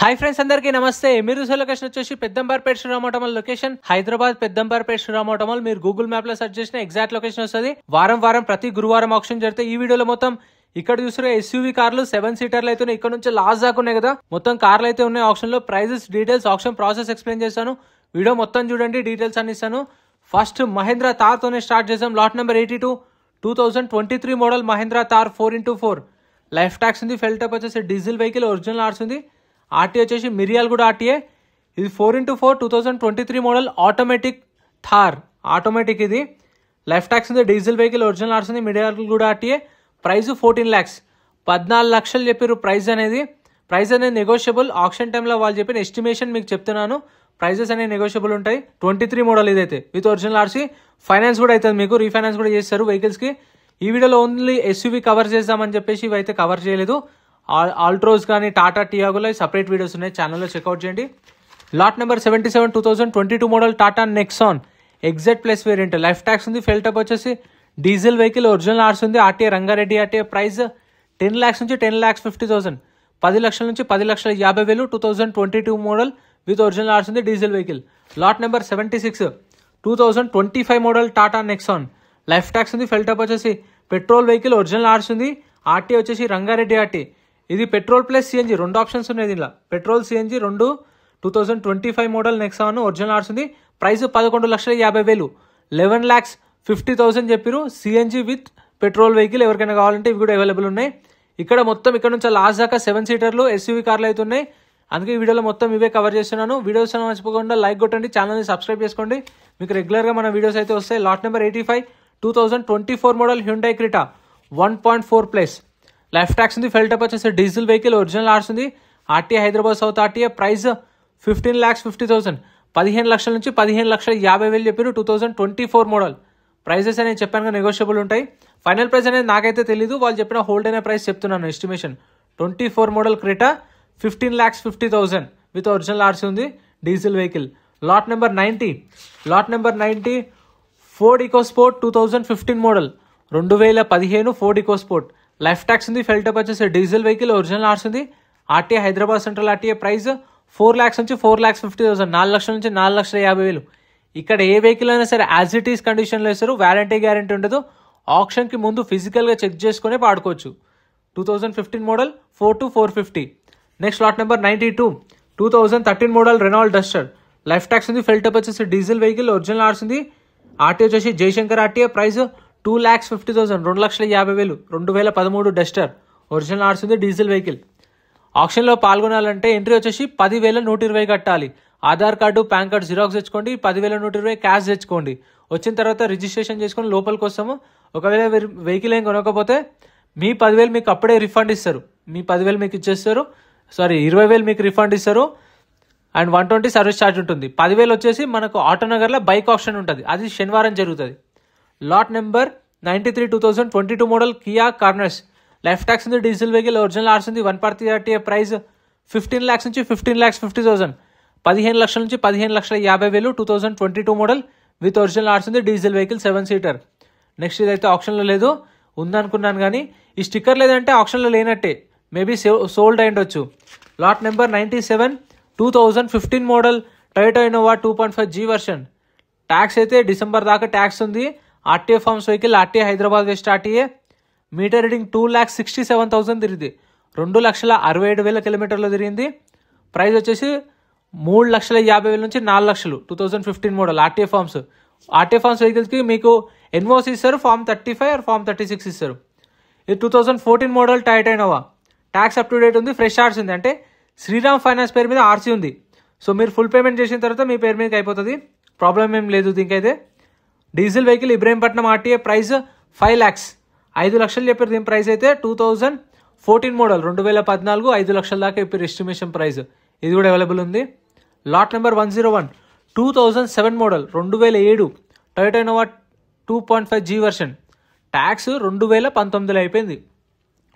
Hi friends, అందరికీ నమస్తే. మీరు లొకేషన్ వచ్చేసి పెద్దంబర్పేట శ్రీరామోటమల్ లొకేషన్, హైదరాబాద్ పెద్దంబర్పేట శ్రీరామోటమల్. మీరు గూగుల్ మ్యాప్ లో సెర్చ్ చేసిన ఎగ్జాక్ట్ లొకేషన్ వస్తుంది. వారం ప్రతి గురువారం ఆప్షన్ జరిగితే ఈ వీడియోలో మొత్తం ఇక్కడ చూసిన ఎస్యూవీ కార్లు 7 సీటర్లు అయితే ఇక్కడ నుంచి లాస్ట్ దాకా ఉన్నాయి కదా. మొత్తం కార్లు అయితే ఉన్నాయి ఆప్షన్ లో. Prices, details, option process explain చేస్తాను. వీడియో మొత్తం చూడండి, డీటెయిల్స్ అన్ని ఇస్తాను. ఫస్ట్ మహేంద్ర తార్ తోనే స్టార్ట్ చేసాం. Lot number 82 2023 model Mahindra Thar 4x4. Life tax ఉంది. ఫెల్ టైప్ వచ్చేసి డీజిల్ వెహికల్, ఒరిజినల్ ఆర్స్ ఉంది. ఆర్టీ వచ్చేసి మిరియాల్ కూడా ఆర్టీఏ. ఇది 4x4 2023 model automatic Thar, automatic. ఇది లైఫ్ ట్యాక్స్ ఉంది. డీజిల్ వెహికల్, ఒరిజినల్ ఆర్స్ ఉంది. మిరియాల్ కూడా ఆర్టీఏ. ప్రైస్ 14 lakhs, 14 లక్షలు చెప్పారు ప్రైస్ అనేది. ప్రైస్ అనేది నెగోషియబుల్. ఆప్షన్ టైంలో వాళ్ళు చెప్పిన ఎస్టిమేషన్ మీకు చెప్తున్నాను. ప్రైజెస్ అనేవి నెగోషియబుల్ ఉంటాయి. 23 మోడల్ ఇదైతే విత్ ఒరిజినల్ ఆర్సీ. ఫైనాన్స్ కూడా అవుతుంది, మీకు రీఫైనాన్స్ కూడా చేస్తారు వెహికల్స్కి. ఈ వీడియోలో ఓన్లీ ఎస్యూవీ కవర్ చేద్దామని చెప్పేసి ఇవైతే కవర్ చేయలేదు. ఆల్ట్రోస్ కానీ టాటా టియాగోలో సపరేట్ వీడియోస్ ఉన్నాయి, ఛానల్లో చెక్అవుట్ చేయండి. Lot number 77 2022 model Tata Nexon exert plus variant. Life tax ఉంది. ఫెల్ టైప్ వచ్చేసి డీజిల్ వెహికల్, ఒరిజినల్ ఆర్స్ ఉంది. RTA Rangareddy RTA. Price 10 lakhs నుంచి 10,50,000, 10 లక్షల నుంచి 10,50,000. 2022 మోడల్ విత్ ఒరిజినల్ ఆర్స్ ఉంది. Diesel vehicle. Lot number 76 2025 model Tata Nexon. Life tax ఉంది. Fuel type వచ్చేసి petrol vehicle, original RC ఉంది. ఆర్టీఏ వచ్చేసి రంగారెడ్డి ఆర్టీ. ఇది పెట్రోల్ ప్లస్ సిఎన్జి రెండు ఆప్షన్స్ ఉన్నాయి దీనిలో. పెట్రోల్, సిఎన్జి రెండు. 2025 మోడల్ నెక్సాన్, ఒరిజినల్ ఆర్స్ ఉంది. ప్రైస్ 11,50,000, 11,50,000 చెప్పారు. CNG with petrol vehicle. ఎవరికైనా కావాలంటే ఇవి కూడా అవైలబుల్ ఉన్నాయి. ఇక్కడ మొత్తం ఇక్కడ నుంచి లాస్ట్ దాకా 7 సీటర్లు ఎస్యూవీ కార్లు అయితే ఉన్నాయి. అందుకే ఈ వీడియోలో మొత్తం ఇవే కవర్ చేస్తున్నాను. వీడియోస్ మర్చిపోకుండా లైక్ కొట్టండి, ఛానల్ని సబ్స్క్రైబ్ చేసుకోండి. మీకు రెగ్యులర్గా మన వీడియోస్ అయితే వస్తాయి. Lot number 85 2024 model Hyundai Creta 1.4+. Life tax ఉంది. ఫెల్ టైప్ వచ్చేసి డీజిల్ వెహికల్, ఒరిజినల్ ఆర్స్ ఉంది. RTA Hyderabad south RTA. Price 15,50,000, 15 లక్షల నుంచి 15,50,000 చెప్పారు. 2024 మోడల్. ప్రైజెస్ అనేది చెప్పాను, నెగోషియబుల్ ఉంటాయి. ఫైనల్ ప్రైస్ అనేది నాకైతే తెలీదు, వాళ్ళు చెప్పిన హోల్డ్ అయిన ప్రైస్ చెప్తున్నాను estimation. 24 model Creta 15,50,000 with original RC ఉంది. Diesel vehicle. Lot number 90 Ford EcoSport 2015 model 2015 Ford EcoSport. Life tax ఉంది. ఫెల్ టైప్ వచ్చేసి డీజిల్ వెహికల్, ఒరిజినల్ ఆర్స్ ఉంది. RTA Hyderabad central RTA. Price 4 lakhs నుంచి 4,50,000, 4 లక్షల నుంచి 4,50,000. ఇక్కడ ఏ వెహికల్ అయినా సరే యాజ్ ఇట్ ఈస్ కండిషన్లో వేస్తారు. వ్యారంటీ గ్యారంటీ ఉండదు. ఆప్షన్కి ముందు ఫిజికల్గా చెక్ చేసుకునే వాడుకోవచ్చు. 2015 model 4-450. Next lot number 92 2013 model Renault Duster. Life tax ఉంది. ఫెల్ టైప్ వచ్చేసి డీజిల్ వెహికల్, ఒరిజినల్ ఆర్స్ ఉంది. ఆర్టీఏ వచ్చేసి Jayashankar RTA. Price 2,50,000, 2,50,000. 2013 Duster, original RC ఉంది. Diesel vehicle. ఆప్షన్లో పాల్గొనాలంటే ఎంట్రీ వచ్చేసి 10,120 కట్టాలి. Aadhaar card, PAN card xerox తెచ్చుకోండి. 10,120 క్యాష్ తెచ్చుకోండి. వచ్చిన తర్వాత రిజిస్ట్రేషన్ చేసుకొని లోపలికి వస్తాము. ఒకవేళ వెహికల్ ఏం కొనకపోతే మీ 10,000 మీకు అప్పుడే రిఫండ్ ఇస్తారు. మీ 10,000 మీకు ఇచ్చేస్తారు. 20,000 మీకు రిఫండ్ ఇస్తారు. అండ్ 120 సర్వీస్ ఛార్జ్ ఉంటుంది. 10,000 వచ్చేసి మనకు ఆటోనగర్లో బైక్ ఆప్షన్ ఉంటుంది. అది శనివారం జరుగుతుంది. Lot number 93 2022 model Kia corners. Life tax ఉంది. డీజిల్ వెహికల్, ఒరిజినల్ ఆర్స్ ఉంది. 1/3 ఆర్టీఏ. ప్రైస్ 15 lakhs నుంచి 15,50,000, 15 లక్షల నుంచి 15,50,000. 2022 మోడల్ విత్ ఒరిజినల్ ఆర్స్ ఉంది. Diesel vehicle, 7 seater. నెక్స్ట్ ఇదైతే ఆప్షన్లో లేదు, ఉందనుకున్నాను కానీ ఈ స్టిక్కర్ లేదంటే ఆప్షన్లో లేనట్టే. మేబీ సోల్డ్ అయి ఉండొచ్చు. Lot number 97 2015 model Toyota Innova 2.5G version. Tax అయితే డిసెంబర్ దాకా ట్యాక్స్ ఉంది. RTA forms vehicle, RTA Hyderabad west RTA. Meter reading 2,67,000 తిరిగింది. 2,67,000 కిలోమీటర్లు తిరిగింది. ప్రైస్ వచ్చేసి 3,50,000 నుంచి 4 లక్షలు. 2015 model RTA forms. RTA forms వెహికల్స్కి మీకు ఎన్ఓసి ఇస్తారు. ఫార్మ్ 35 ఆర్ ఫార్మ్ 36 ఇస్తారు. ఇది 2014 model Toyota Innova. Tax up to date ఉంది. ఫ్రెష్ ఆర్సీ ఉంది. అంటే శ్రీరామ్ ఫైనాన్స్ పేరు మీద ఆర్సీ ఉంది. సో మీరు ఫుల్ పేమెంట్ చేసిన తర్వాత మీ పేరు మీదకి అయిపోతుంది. ప్రాబ్లం ఏం లేదు దీనికైతే. Diesel vehicle Ibrahimpatnam RTA. Price 5 lakhs, 5 లక్షలు చెప్పారు దీని ప్రైస్ అయితే. 2014 మోడల్ 2014 5 లక్షల దాకా చెప్పారు ఎస్టిమేషన్ ప్రైస్. ఇది కూడా అవైలబుల్ ఉంది. Lot number 101 2007 model 2007 Toyota Innova 2.5G version. Tax 2019 అయిపోయింది.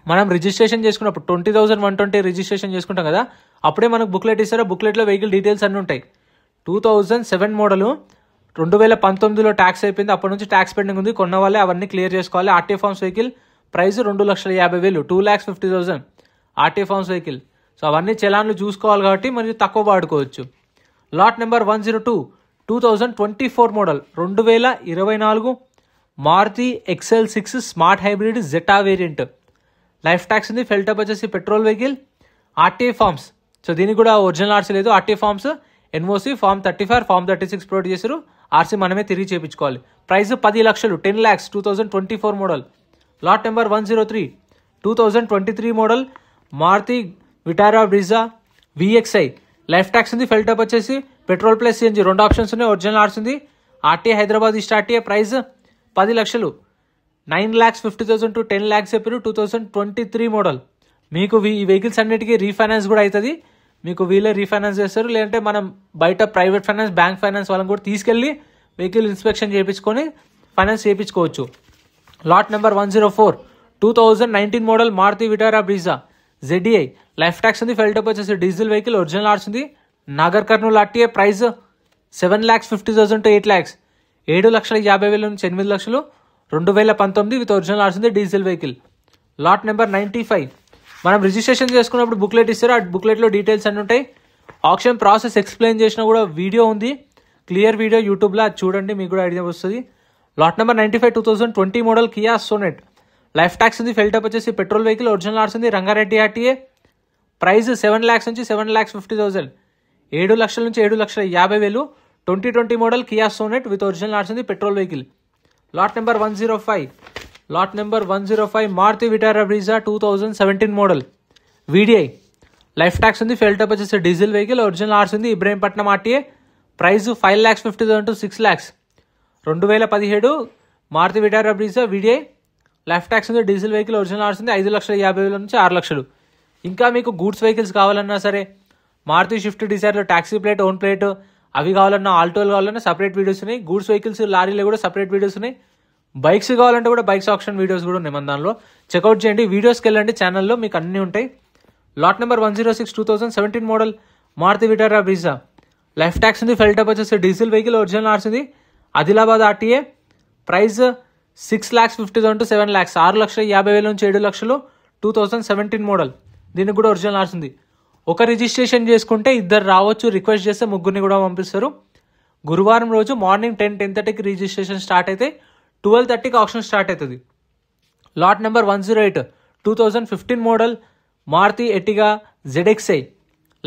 మనం రిజిస్ట్రేషన్ చేసుకున్నప్పుడు 20,120 రిజిస్ట్రేషన్ చేసుకుంటాం కదా, అప్పుడే మనకు బుక్లెట్ ఇస్తారో. బుక్లెట్లో వెహికల్ డీటెయిల్స్ అన్నీ ఉంటాయి. 2007 మోడల్ 2019లో ట్యాక్స్ అయిపోయింది. అప్పటి నుంచి ట్యాక్స్ పెండింగ్ ఉంది. కొన్న వాళ్ళే అవన్నీ క్లియర్ చేసుకోవాలి. RTA forms vehicle. Price 2,50,000, 2,50,000. RTA forms vehicle. So అవన్నీ చలాన్లు చూసుకోవాలి కాబట్టి మరియు తక్కువ వాడుకోవచ్చు. Lot number 102 2024 model 2024 Maruti XL6 smart hybrid Zeta variant. Life tax ఉంది. ఫెల్టప్ వచ్చేసి petrol vehicle. RTA forms. So దీనికి కూడా ఒరిజినల్ ఆర్సీ లేదు. RTA forms, NOC, form 35, form 36 provide చేశారు. ఆర్సీ మనమే తిరిగి చేయించుకోవాలి. ప్రైస్ 10 లక్షలు, 10 lakhs 2024 model. Lot number 103 2023 model Maruti Vitara Brezza VXI. Life tax ఉంది. ఫెల్టప్ వచ్చేసి పెట్రోల్ ప్లస్ సిఎన్జీ 2 ఆప్షన్స్ ఉన్నాయి. ఒరిజినల్ ఆర్సీ ఉంది. RTA Hyderabad east RTA. Price 10 లక్షలు, 9,50,000 to 10 lakhs చెప్పారు. 2023 మోడల్. మీకు ఈ వెహికల్స్ అన్నిటికీ రీఫైనాన్స్ కూడా అవుతుంది. మీకు వీళ్ళే రీఫైనాన్స్ చేస్తారు. లేదంటే మనం బయట ప్రైవేట్ ఫైనాన్స్, బ్యాంక్ ఫైనాన్స్ వాళ్ళని కూడా తీసుకెళ్ళి వెహికల్ ఇన్స్పెక్షన్ చేయించుకొని ఫైనాన్స్ చేయించుకోవచ్చు. Lot number 104 2019 model Maruti Vitara Brezza ZDI. Life tax ఉంది. ఫెల్టప్ వచ్చేసి డీజిల్ వెహికల్. ఒరిజినల్ ఆర్స్ ఉంది. Nagar Kurnool RTA. Price 7,50,000 to 8 lakhs. 7,50,000 నుంచి 8 లక్షలు. 2019 విత్ ఒరిజినల్ ఆర్స్ ఉంది. Diesel vehicle. లాట్ నెంబర్ 95 మనం రిజిస్ట్రేషన్ చేసుకున్నప్పుడు బుక్లెట్ ఇస్తారు. ఆ బుక్లెట్లో డీటెయిల్స్ అన్నీ ఉంటాయి. ఆప్షన్ ప్రాసెస్ ఎక్స్ప్లెయిన్ చేసిన కూడా వీడియో ఉంది, క్లియర్ వీడియో యూట్యూబ్లో. అది చూడండి, మీకు కూడా ఐడియా వస్తుంది. Lot number 95 2020 model Kia Sonet. Life tax ఉంది. ఫెల్టప్ వచ్చేసి పెట్రోల్ వెహికల్. ఒరిజినల్ ఆర్స్ ఉంది. రంగారెడ్డి ఆర్టీఏ. ప్రైస్ 7 lakhs నుంచి 7,50,000. 7 లక్షల నుంచి 7,50,000. 2020 model Kia Sonet with original RC ఉంది. Petrol vehicle. Lot number 105 Maruti Vitara Brezza 2017 model VDI. Life tax ఉంది. Fuel type వచ్చేసి diesel vehicle. Original RC ఉంది. Ibrahimpatnam RTA. Price 5,50,000 to 6 lakhs. 2017 Maruti Vitara Brezza VDI. Life tax ఉంది. Diesel vehicle. Original RC ఉంది. 5,50,000 నుంచి 6 లక్షలు. ఇంకా మీకు గూడ్స్ వెహికల్స్ కావాలన్నా సరే, మారుతి షిఫ్ట్ డిజైర్లో ట్యాక్సీ ప్లేట్, ఓన్ ప్లేట్ అవి కావాలన్నా, ఆల్టోలు కావాలన్నా సపరేట్ వీడియోస్ ఉన్నాయి. గూడ్స్ వెహికల్స్, లారీలో కూడా సపరేట్ వీడియోస్ ఉన్నాయి. బైక్స్ కావాలంటే కూడా బైక్స్ ఆప్షన్ వీడియోస్ కూడా ఉన్నాయి మన దానిలో. చెక్అవుట్ చేయండి, వీడియోస్కి వెళ్ళండి, ఛానల్లో మీకు అన్నీ ఉంటాయి. Lot number 106 2017 model Maruti Vitara Brezza. Life tax ఉంది. ఫెల్టప్ వచ్చేసి డీజిల్ వెహికల్. ఒరిజినల్ ఆర్స్ ఉంది. Adilabad RTA. Price 6,50,000 to 7 lakhs. 6,50,000 నుంచి 7 లక్షలు. 2017 మోడల్. దీనికి కూడా ఒరిజినల్ ఆర్స్ ఉంది. ఒక రిజిస్ట్రేషన్ చేసుకుంటే ఇద్దరు రావచ్చు. రిక్వెస్ట్ చేస్తే ముగ్గురిని కూడా పంపిస్తారు. గురువారం రోజు మార్నింగ్ 10-10:30కి రిజిస్ట్రేషన్ స్టార్ట్ అయితే 12:30కి ఆప్షన్ స్టార్ట్ అవుతుంది. Lot number 108 2015 model Maruti Ertiga ZXI.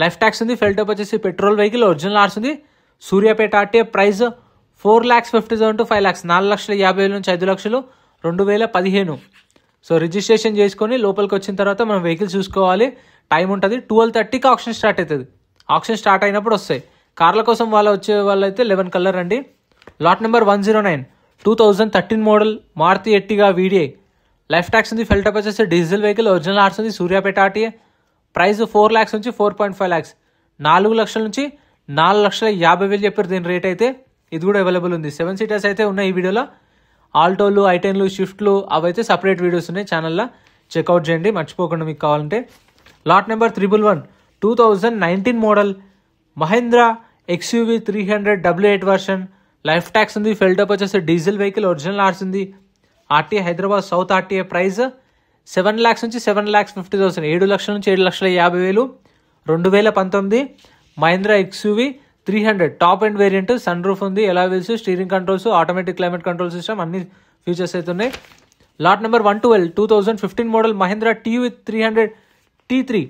Life tax ఉంది. ఫెల్టప్ వచ్చేసి పెట్రోల్ వెహికల్. ఒరిజినల్ ఆర్స్ ఉంది. Suryapet RTA. Price 4,50,000 to 5 lakhs. 4,50,000 నుంచి 5 లక్షలు. 2015. సో రిజిస్ట్రేషన్ చేసుకొని లోపలికి వచ్చిన తర్వాత మనం వెహికల్ చూసుకోవాలి. టైం ఉంటుంది. 12:30కి ఆప్షన్ స్టార్ట్ అవుతుంది. ఆప్షన్ స్టార్ట్ అయినప్పుడు వస్తాయి. కార్ల కోసం వచ్చే వాళ్ళు అయితే 11 కలర్ అండి. Lot number 109 2013 model Maruti Ertiga VDI. Life tax ఉంది. ఫెల్టప్ వచ్చేసి డీజిల్ వెహికల్. ఒరిజినల్ ఆర్స్ ఉంది. సూర్యాపేట ఆర్టీఏ. ప్రైస్ 4 lakhs నుంచి 4.5 lakhs. 4 లక్షల నుంచి 4,50,000 చెప్పారు దీని రేట్ అయితే. ఇది కూడా అవైలబుల్ ఉంది. 7 సీటర్స్ అయితే ఉన్నాయి ఈ వీడియోలో. ఆల్టోలు, ఐటెన్లు, షిఫ్ట్లు అవైతే సపరేట్ వీడియోస్ ఉన్నాయి ఛానల్లో. చెక్అవుట్ చేయండి మర్చిపోకుండా మీకు కావాలంటే. Lot number 111 2019 model Mahindra XUV 300 W8 version. Life tax ఉంది. ఫెల్టప్ వచ్చేసి డీజిల్ వెహికల్. ఒరిజినల్ ఆర్స్ ఉంది. RTA Hyderabad south RTA. Price 7 lakhs నుంచి 7,50,000. 7 లక్షల నుంచి 7,50,000. 2019 Mahindra XUV 300 top and variant. Sun roof ఉంది. Alloy wheels, steering controls, automatic climate control system అన్ని features అయితే ఉన్నాయి. Lot number 112 2015 model Mahindra TUV 300 T3.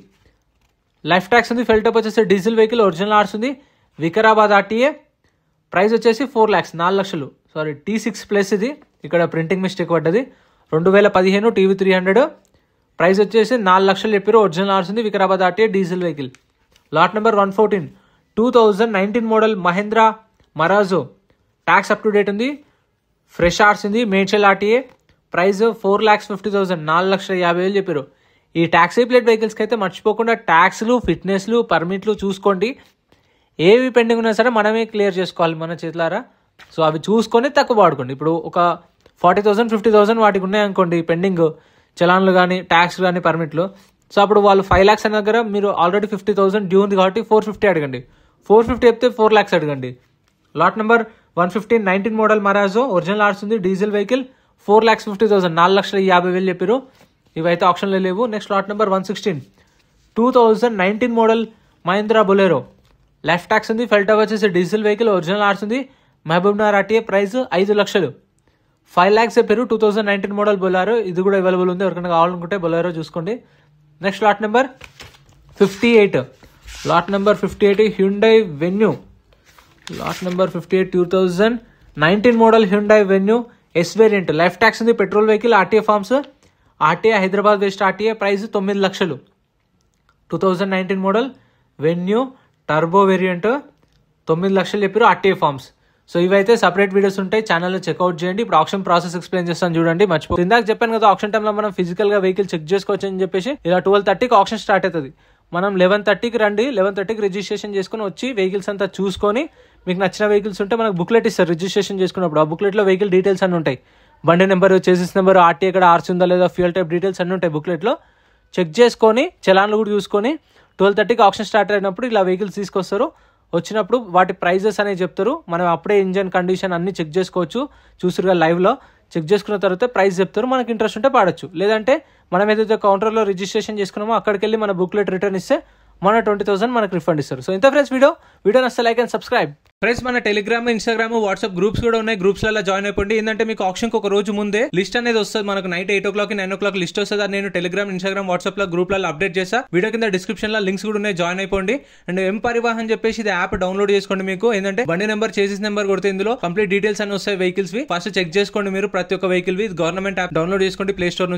Life tax ఉంది. Fuel type వచ్చేసి డీజిల్ వెహికల్. ఒరిజినల్ ఆర్స్ ఉంది. వికారాబాద్ ఆర్టీఏ. ప్రైస్ వచ్చేసి 4 lakhs. 4 లక్షలు. సారీ, T6 ప్లస్ ఇది. ఇక్కడ ప్రింటింగ్ మిస్టేక్ పడ్డది. 2015 TUV 300. ప్రైస్ వచ్చేసి 4 లక్షలు చెప్పారు. ఒరిజినల్ ఆర్స్ ఉంది. Vikarabad RTA. Diesel vehicle. Lot number 114 2019 model Mahindra Marazzo. Tax up to date ఉంది. ఫ్రెష్ ఆర్స్ ఉంది. మేడ్చల్ ఆర్టీఏ. ప్రైస్ 4,50,000. 4,50,000 చెప్పారు. ఈ ట్యాక్సీ ప్లేట్ వెహికల్స్కి అయితే మర్చిపోకుండా ట్యాక్స్లు, ఫిట్నెస్లు, పర్మిట్లు చూసుకోండి. ఏవి పెండింగ్ ఉన్నా సరే మనమే క్లియర్ చేసుకోవాలి మన చేతులారా. సో అవి చూసుకొని తక్కువ వాడుకోండి. ఇప్పుడు ఒక 40,000 50,000 వాటికి ఉన్నాయనుకోండి పెండింగ్, చలాన్లు కానీ, ట్యాక్స్ కానీ, పర్మిట్లు. సో అప్పుడు వాళ్ళు 5 lakhs అనే దగ్గర మీరు ఆల్రెడీ 50,000 డ్యూ ఉంది కాబట్టి 450 అడగండి. 450 చెప్తే 4 lakhs అడగండి. Lot number 115 19 model Marazzo. Original RC ఉంది. Diesel vehicle. 4,50,000. 4,50,000 చెప్పారు. ఇవైతే ఆప్షన్లో లేవు. Next lot number 116 2019 model Mahindra Bolero. Life tax ఉంది, ఫెల్ టాప్ వచ్చేసి డీజిల్ వెహికల్, ఒరిజినల్ ఆర్స్ ఉంది, మహబూబ్ నగర్ ఆర్టీఏ, ప్రైస్ 5 లక్షలు. 5 lakhs చెప్పారు. 2019 మోడల్ బొలెరో, ఇది కూడా అవైలబుల్ ఉంది. ఎవరికైనా కావాలనుకుంటే బొలెరో చూసుకోండి. Next lot number 58. Lot number 58 Hyundai Venue. Lot number 58 2019 model Hyundai Venue S variant. Life tax ఉంది, petrol vehicle, RTA forms, RTA Hyderabad west RTA, price 9 లక్షలు. 2019 మోడల్ వెన్యూ టర్బో వేరియంట్ 9 లక్షలు చెప్పారు, ఆర్టీఏ ఫార్మ్స్. సో ఇవైతే separate videos ఉంటాయి, ఛానల్లో checkout చేయండి. ఇప్పుడు option process explain చేస్తాను చూడండి, మర్చిపో. ఇందాక చెప్పాను కదా ఆప్షన్ టైంలో మనం ఫిజికల్ గా వెహికల్ చెక్ చేసుకోవచ్చు అని చెప్పేసి. ఇలా 12:30కి ఆప్షన్ స్టార్ట్ అవుతుంది. మనం 11:30కి రండి, 11:30కి రిజిస్ట్రేషన్ చేసుకుని వచ్చి వెహికల్స్ అంతా చూసుకొని మీకు నచ్చిన వెహికల్స్ ఉంటే మనకు బుక్లెట్ ఇస్తారు రిజిస్ట్రేషన్ చేసుకున్నప్పుడు. ఆ బుక్లెట్లో వెహికల్ డీటెయిల్స్ అన్ని ఉంటాయి, బండి నెంబర్, చేసిస్ నెంబర్, ఆర్టీ ఎక్కడ ఆర్సీ ఉందా లేదా, ఫ్యూయల్ టైప్ డీటెయిల్స్ అన్ని ఉంటాయి బుక్లెట్లో. చెక్ చేసుకొని చలాన్లు కూడా చూసుకొని 12:30కి ఆప్షన్ స్టార్ట్ అయినప్పుడు ఇలా వెహికల్స్ తీసుకొస్తారు. వచ్చినప్పుడు వాటి ప్రైజెస్ అనేవి చెప్తారు. మనం అప్పుడే ఇంజన్ కండిషన్ అన్ని చెక్ చేసుకోవచ్చు, చూసురుగా లైవ్లో చెక్ చేసుకున్న తర్వాత ప్రైస్ చెప్తారు. మనకి ఇంట్రెస్ట్ ఉంటే పాడొచ్చు, లేదంటే మనం ఏదైతే కౌంటర్లో రిజిస్ట్రేషన్ చేసుకున్నామో అక్కడికి వెళ్ళి మన బుక్లెట్ రిటర్న్ ఇస్తే మన 20,000 మనకు రిఫండ్ ఇస్తారు. సో ఇంత ఫ్రెండ్స్ వీడియో నచ్చితే లైక్ అండ్ సబ్స్క్రైబ్. ఫ్రెండ్స్ మన టెలిగ్రామ్, ఇన్స్టాగ్రామ్, వాట్సాప్ గ్రూప్స్ కూడా ఉన్నాయి. గ్రూప్స్లలో జాయిన్ అయిపోండి. ఏంటంటే మీకు ఆప్షన్కి ఒక రోజు ముందే లిస్ట్ అనేది వస్తుంది. మనకు నైట్ 8 o'clock 9 o'clock లిస్ట్ వస్తుంది. అది నేను టెలిగ్రామ్, ఇన్స్టాగ్రామ్, వాట్సాప్ లో గ్రూప్లలో అప్డేట్ చేస్తా. వీడియో కింద డిస్క్రిప్షన్ లో లింక్స్ కూడా ఉన్నాయి, జాయిన్ అయిపోండి. అండ్ ఎం పరివాహన్ చెప్పేసి ఇది యాప్ డౌన్లోడ్ చేసుకోండి. మీకు ఏంటంటే బండి నెంబర్, చేసిస్ నెంబర్ కొడితే ఇందులో కంప్లీట్ డీటెయిల్స్ అన్ని వస్తాయి వెహికల్స్ వి. ఫస్ట్ చెక్ చేసుకోండి మీరు ప్రతి ఒక్క వెహికల్ వి. గవర్నమెంట్ యాప్ డౌన్లోడ్ చేసుకోండి ప్లే స్టోర్ నుంచి.